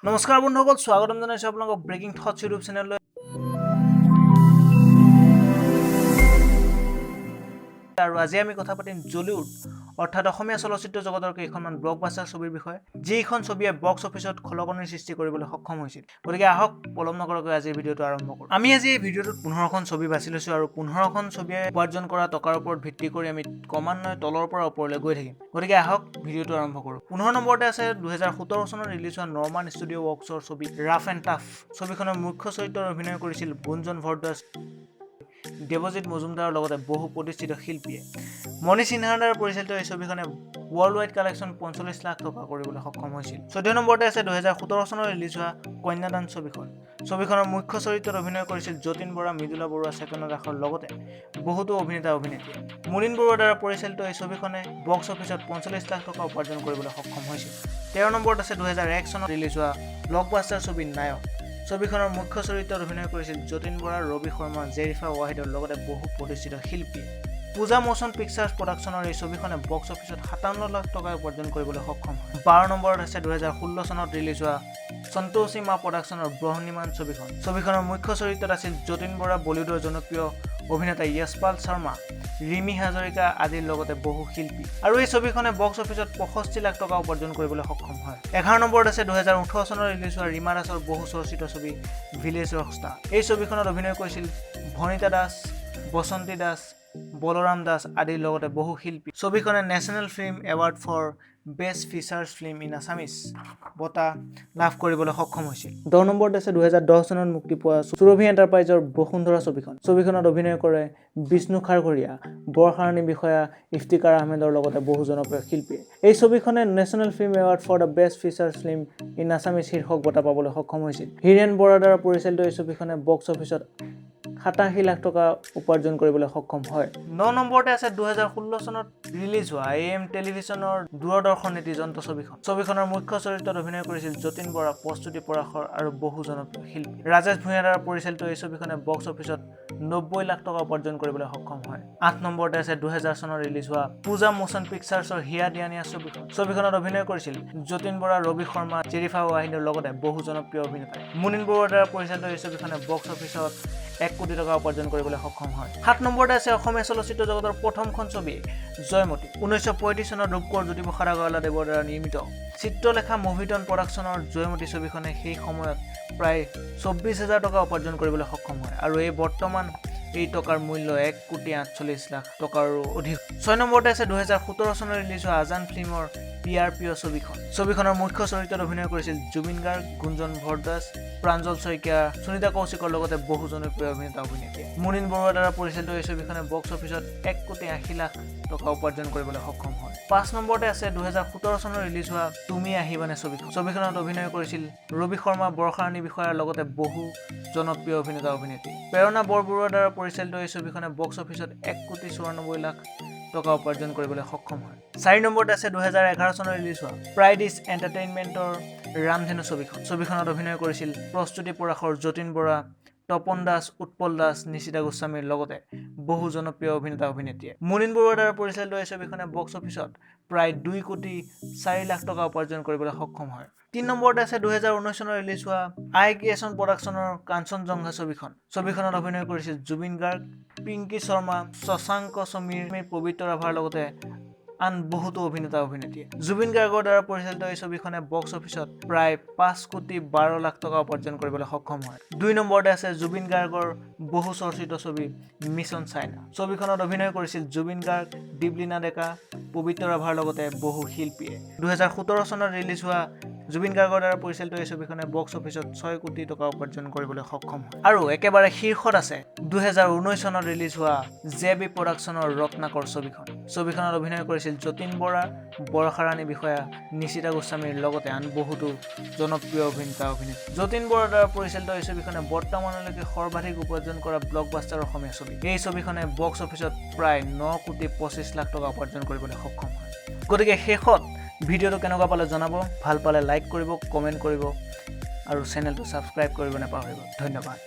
নমস্কাৰ বন্ধুসকল, স্বাগতম জনাইছোঁ আপোনালোকক ব্ৰেকিং থটছ ইউটিউব চেনেললৈ। আৰু আজি আমি কথা পাতিম জলিউড অৰ্থাৎ অসমীয়া চলচ্চিত্ৰ জগতৰ কেইখনমান ব্লকবাষ্টাৰ ছবিৰ বিষয়ে, যিখন ছবিয়ে বক্স অফিচত খলকনিৰ সৃষ্টি কৰিবলৈ সক্ষম হৈছিল। গতিকে আহক পলম নকৰাকৈ আজিৰ ভিডিঅ'টো আৰম্ভ কৰোঁ। আমি আজি এই ভিডিঅ'টোত 15খন ছবি বাছি লৈছোঁ আৰু 15খন ছবিয়ে উপাৰ্জন কৰা টকাৰ ওপৰত ভিত্তি কৰি আমি ক্ৰমান্বয়ে তলৰ পৰা ওপৰলৈ গৈ থাকিম। গতিকে আহক ভিডিঅ'টো আৰম্ভ কৰোঁ। 15 নম্বৰতে আছে 2017 চনত ৰিলিজ হোৱা নৰ্মান ষ্টুডিঅ' ৱৰ্কছৰ ছবি ৰাফ এণ্ড টাফ। ছবিখনৰ মুখ্য চৰিত্ৰত অভিনয় কৰিছিল গুঞ্জন ভৰদ্বাজ, দেৱজিৎ মজুমদাৰৰ লগতে বহু প্ৰতিষ্ঠিত শিল্পীয়ে। মণি সিনহাৰ দ্বাৰা পৰিচালিত এই ছবিখনে ৱৰ্ল্ড ৱাইড কালেকশ্যন 45 লাখ টকা কৰিবলৈ সক্ষম হৈছিল। 14 নম্বৰতে আছে 2017 চনত ৰিলিজ হোৱা কন্যাদান ছবিখন। ছবিখনৰ মুখ্য চৰিত্ৰত অভিনয় কৰিছিল যতীন বৰা, মৃদুলা বৰুৱা, চেতনা দাসৰ লগতে বহুতো অভিনেতা অভিনেত্ৰী। মুনীন বৰুৱাৰ দ্বাৰা পৰিচালিত এই ছবিখনে বক্স অফিচত 45 লাখ টকা উপাৰ্জন কৰিবলৈ সক্ষম হৈছিল। 13 নম্বৰত আছে 2001 চনত ৰিলিজ হোৱা ব্লকবাষ্টাৰ ছবি নায়ক। ছবিখনৰ মুখ্য চৰিত্ৰত অভিনয় কৰিছিল যতীন বৰা, ৰবি শৰ্মা, জেৰিফা ৱাহিদৰ লগতে বহু প্ৰতিষ্ঠিত শিল্পী। পূজা মোচন পিকচাৰ্ছ প্ৰডাকশ্যনৰ এই ছবিখনে বক্স অফিচত 57 লাখ টকা উপাৰ্জন কৰিবলৈ সক্ষম হয়। 12 নম্বৰত আছে 2016 চনত ৰিলিজ হোৱা সন্তোষী মা প্ৰডাকশ্যনৰ ব্ৰহ্মনিমান ছবিখন। ছবিখনৰ মুখ্য চৰিত্ৰত আছিল যতীন বৰা, বলিউডৰ জনপ্ৰিয় অভিনেতা য়শপাল শৰ্মা, ৰিমি হাজৰিকা আদিৰ লগতে বহু শিল্পী। আৰু এই ছবিখনে বক্স অফিচত 65 লাখ টকা উপাৰ্জন কৰিবলৈ সক্ষম হয়। 11 নম্বৰত আছে 2018 চনত ৰিলিজ হোৱা ৰীমা দাসৰ বহু চৰ্চিত ছবি ভিলেজ ৰকষ্টাৰ। এই ছবিখনত অভিনয় কৰিছিল ভনিতা দাস, বসন্তী দাস, বলৰাম দাস আদিৰ লগতে বহু শিল্পী। ছবিখনে national film award for best features film in Assamese বঁটা লাভ কৰিবলৈ সক্ষম হৈছিল। 10 নম্বৰত আছে 2010 চনত মুক্তি পোৱা সুৰভি এণ্টাৰপ্ৰাইজৰ বসুন্ধৰা ছবিখন। ছবিখনত অভিনয় কৰে বিষ্ণু খাৰঘৰীয়া, বৰষাৰাণী বিষয়া ইফতিকাৰ আহমেদৰ লগতে বহু জনপ্ৰিয় শিল্পীয়ে। এই ছবিখনে national film award for the best features film in Assamese শীৰ্ষক বঁটা পাবলৈ সক্ষম হৈছিল। হীৰেণ বৰাৰ দ্বাৰা পৰিচালিত এই ছবিখনে বক্স অফিচত 87 লাখ টকা উপাৰ্জন কৰিবলৈ সক্ষম হয়। 9 নম্বৰতে আছে 2016 চনত ৰিলিজ হোৱা AM টেলিভিছনৰ দূৰদৰ্শন নীতি যন্ত্ৰ ছবিখন। ছবিখনৰ মুখ্য চৰিত্ৰত অভিনয় কৰিছিল যতীন বৰা, প্ৰস্তুতি পৰাশৰ আৰু বহু জনপ্ৰিয় শিল্পী। ৰাজেশ ভূঞাৰ দ্বাৰা পৰিচালিত এই ছবিখনে বক্স অফিচত 90 লাখ টকা উপাৰ্জন কৰিবলৈ সক্ষম হয়। 8 নম্বৰতে আছে 2000 চনত ৰিলিজ হোৱা পূজা মোচন পিকচাৰ্ছৰ হিয়া দিয়া নিয়া ছবিখন। ছবিখনত অভিনয় কৰিছিল যতীন বৰা, ৰবি শৰ্মা, জেৰিফা ৱাহিদৰ লগতে বহু জনপ্ৰিয় অভিনেতা। মুনীন বৰুৱাৰ দ্বাৰা পৰিচালিত এই ছবিখনে বক্স অফিচত 1 কোটি টকা উপাৰ্জন কৰিবলৈ সক্ষম হয়। 7 নম্বৰতে আছে অসমীয়া চলচ্চিত্ৰ জগতৰ প্ৰথমখন ছবি জয়মতী। 1935 চনত ৰূপকোঁৱৰ জ্যোতিপ্ৰসাদ আগৰৱালা দেৱৰ দ্বাৰা নিৰ্মিত চিত্ৰলেখা মুভিটন প্ৰডাকশ্যনৰ জয়মতী ছবিখনে সেই সময়ত প্ৰায় 24,000 টকা উপাৰ্জন কৰিবলৈ সক্ষম হয় আৰু বৰ্তমান এই টকাৰ মূল্য 1,48 লাখ টকাৰো অধিক। 6 নম্বৰতে আছে 2017 চনত ৰিলিজ হোৱা আজান ফিল্মৰ PRPO ছবিখন। ছবিখনৰ মুখ্য চৰিত্ৰত অভিনয় কৰিছিল জুবিন গাৰ্গ, গুঞ্জন ভৰদ্বাজ, প্ৰাঞ্জল শইকীয়া, সুনিতা কৌশিকৰ লগতে বহু জনপ্ৰিয় অভিনেতা অভিনেত্ৰী। মুনীন বৰুৱাৰ দ্বাৰা পৰিচালিত এই ছবিখনে বক্স অফিচত 1,80 লাখ টকা উপাৰ্জন কৰিবলৈ সক্ষম হয়। 5 নম্বৰতে আছে 2017 চনত ৰিলিজ হোৱা তুমি আহিবানে ছবিখন। ছবিখনত অভিনয় কৰিছিল ৰবি শৰ্মা, বৰষাৰাণী বিষয়াৰ লগতে বহু জনপ্ৰিয় অভিনেতা অভিনেত্ৰী। প্ৰেৰণা বৰবৰুৱাৰ দ্বাৰা পৰিচালিত এই ছবিখনে বক্স অফিচত 1,94 লাখ টকা উপাৰ্জন কৰিবলৈ সক্ষম হয়। 4 নম্বৰতে আছে 2011 চনত ৰিলিজ হোৱা প্ৰাইডিছ এণ্টাৰটেইনমেণ্টৰ ৰামধেনু ছবিখন। ছবিখনত অভিনয় কৰিছিল প্ৰস্তুতি পৰাশৰ, যতীন বৰা, তপন দাস, উৎপল দাস, নিশিতা গোস্বামীৰ লগতে বহু জনপ্ৰিয় অভিনেতা অভিনেত্ৰীয়ে। মুনীন বৰুৱাৰ দ্বাৰা পৰিচালিত এই ছবিখনে বক্স অফিচত প্ৰায় 2,04 লাখ টকা উপাৰ্জন কৰিবলৈ সক্ষম হয়। 3 নম্বৰতে আছে 2019 চনত ৰিলিজ হোৱা IKSN প্ৰডাকশ্যনৰ কাঞ্চনজংঘা ছবিখন। ছবিখনত অভিনয় কৰিছিল জুবিন গাৰ্গ, পিংকি শৰ্মা, শশাংক সমীৰ, পবিত্ৰ ৰাভাৰ লগতে আন বহুতো অভিনেতা অভিনেত্ৰীয়ে। জুবিন গাৰ্গৰ দ্বাৰা পৰিচালিত এই ছবিখনে বক্স অফিচত প্ৰায় 5,12 লাখ টকা উপাৰ্জন কৰিবলৈ সক্ষম হয়। 2 নম্বৰতে আছে জুবিন গাৰ্গৰ বহু চৰ্চিত ছবি মিছন চাইনা। ছবিখনত অভিনয় কৰিছিল জুবিন গাৰ্গ, দীপলিনা ডেকা, পবিত্ৰ ৰাভাৰ লগতে বহু শিল্পীয়ে। 2017 চনত ৰিলিজ হোৱা জুবিন গাৰ্গৰ দ্বাৰা পৰিচালিত এই ছবিখনে বক্স অফিচত 6 কোটি টকা উপাৰ্জন কৰিবলৈ সক্ষম হয়। আৰু একেবাৰে শীৰ্ষত আছে 2019 চনত ৰিলিজ হোৱা JB প্ৰডাকশ্যনৰ ৰত্নাকৰ ছবিখন। ছবিখনত অভিনয় কৰিছিল যতীন বৰা, বৰষাৰাণী বিষয়া, নিশিতা গোস্বামীৰ লগতে আন বহুতো জনপ্ৰিয় অভিনেতা অভিনেত্ৰী। যতীন বৰাৰ দ্বাৰা পৰিচালিত এই ছবিখনে বৰ্তমানলৈকে সৰ্বাধিক উপাৰ্জন কৰা ব্লকবাষ্টাৰ অসমীয়া ছবি। এই ছবিখনে বক্স অফিচত প্ৰায় 9,25 লাখ টকা উপাৰ্জন কৰিবলৈ সক্ষম হয়। গতিকে শেষত ভিডিঅ'টো কেনেকুৱা পালে জনাব, ভাল পালে লাইক কৰিব, কমেণ্ট কৰিব আৰু চেনেলটো ছাবস্ক্ৰাইব কৰিব নাপাহৰিব। ধন্যবাদ।